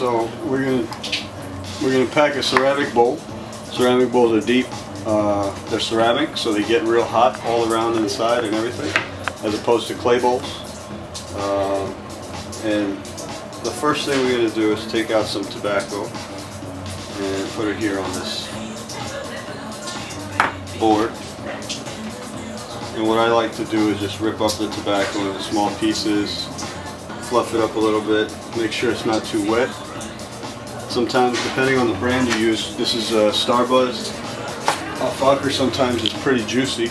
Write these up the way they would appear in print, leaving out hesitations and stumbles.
So we're gonna pack a ceramic bowl. Ceramic bowls are deep. They're ceramic, so they get real hot all around inside and everything, as opposed to clay bowls. And the first thing we're gonna do is take out some tobacco and put it here on this board. And what I like to do is just rip up the tobacco into small pieces, fluff it up a little bit, make sure it's not too wet. Sometimes, depending on the brand you use, this is Starbuzz. Fucker sometimes it's pretty juicy,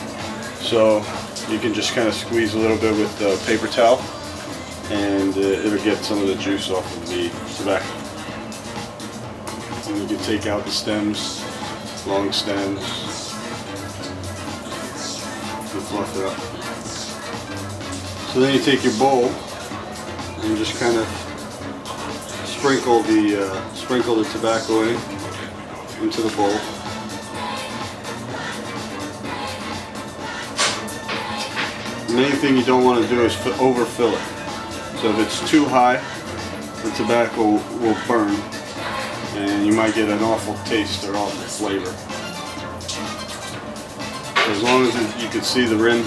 so you can just kind of squeeze a little bit with the paper towel, and it'll get some of the juice off of the tobacco. And you can take out the stems, long stems, and fluff it up. So then you take your bowl and just kind of sprinkle the tobacco into the bowl. The main thing you don't want to do is overfill it. So if it's too high, the tobacco will burn, and you might get an awful taste or awful flavor. So as long as you can see the rim,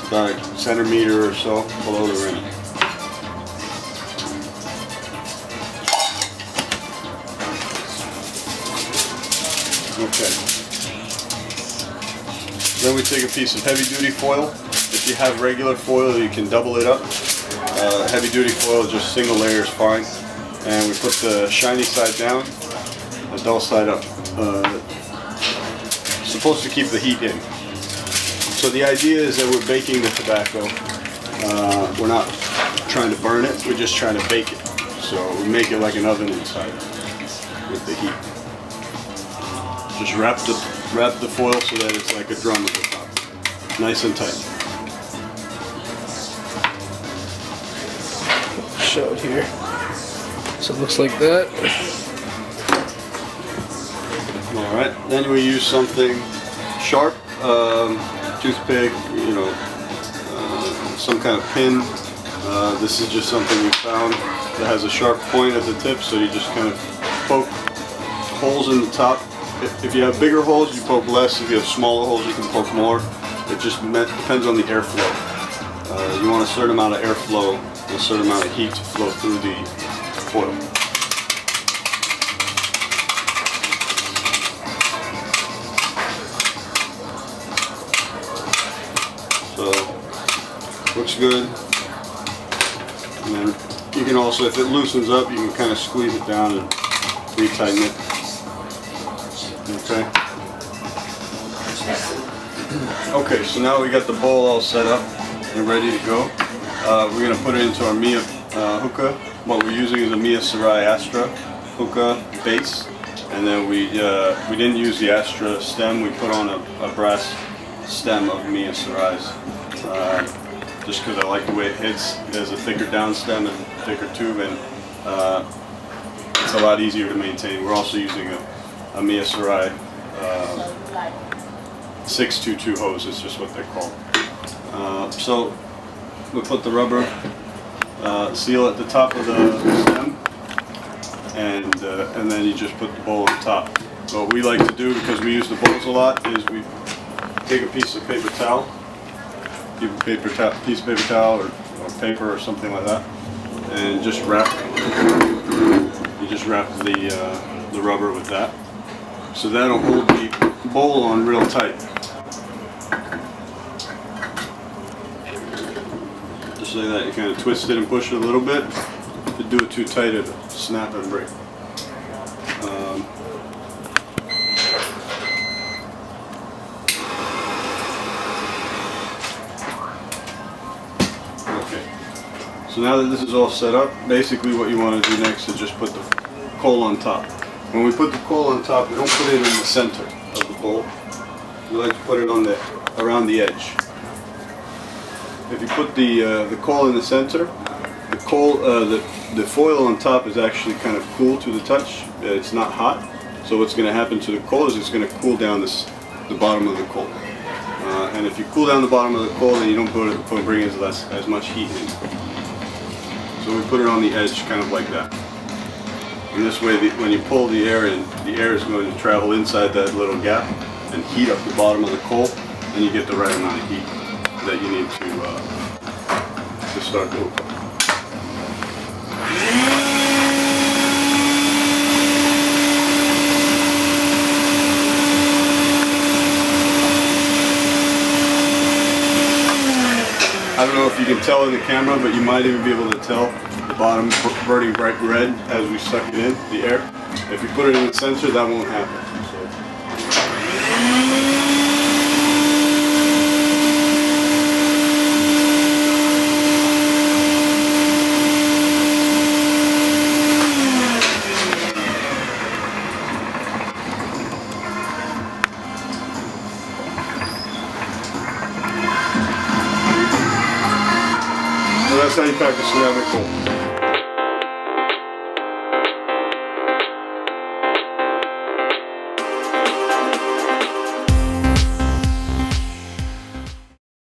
about a centimeter or so below the rim. Okay. Then we take a piece of heavy duty foil. If you have regular foil, you can double it up. Heavy duty foil, just single layer is fine. And we put the shiny side down, the dull side up. Supposed to keep the heat in. So the idea is that we're baking the tobacco. We're not trying to burn it, we're just trying to bake it. So we make it like an oven inside with the heat. Just wrap the foil so that it's like a drum at the top. Nice and tight. Show it here. So it looks like that. Alright, then we use something sharp, toothpick, some kind of pin. This is just something we found that has a sharp point at the tip, so you just kind of poke holes in the top. If you have bigger holes, you poke less. If you have smaller holes, you can poke more. It just depends on the airflow. You want a certain amount of airflow, a certain amount of heat to flow through the foil. So, looks good. And then you can also, if it loosens up, you can kind of squeeze it down and retighten it. Okay. Okay, so now we got the bowl all set up and ready to go. We're going to put it into our Mia hookah. What we're using is a Mia Sarai Astra hookah base, and then we didn't use the Astra stem. We put on a brass stem of Mia Sarai's, just because I like the way it hits. It has a thicker down stem and thicker tube, and it's a lot easier to maintain. We're also using a Mia Sarai 622 hose, is just what they're called. So we put the rubber seal at the top of the stem, and then you just put the bowl on top. What we like to do, because we use the bowls a lot, is we take a piece of paper towel, piece of paper towel or paper or something like that, and just wrap the rubber with that. So that'll hold the bowl on real tight. Just like that, you kind of twist it and push it a little bit. If you do it too tight, it'll snap and break. Okay. So now that this is all set up, basically what you want to do next is just put the coal on top. When we put the coal on top, we don't put it in the center of the bowl. We like to put it around the edge. If you put the coal in the center, the foil on top is actually kind of cool to the touch. It's not hot. So what's going to happen to the coal is it's going to cool down the bottom of the coal. And if you cool down the bottom of the coal, then you don't bring as much heat in. So we put it on the edge, kind of like that. And this way, when you pull the air in, the air is going to travel inside that little gap and heat up the bottom of the coal, and you get the right amount of heat that you need to start the hookah. I don't know if you can tell in the camera, but you might even be able to tell the bottom burning bright red as we suck it in, the air. If you put it in the sensor, that won't happen. So that's how you pack a ceramic bowl.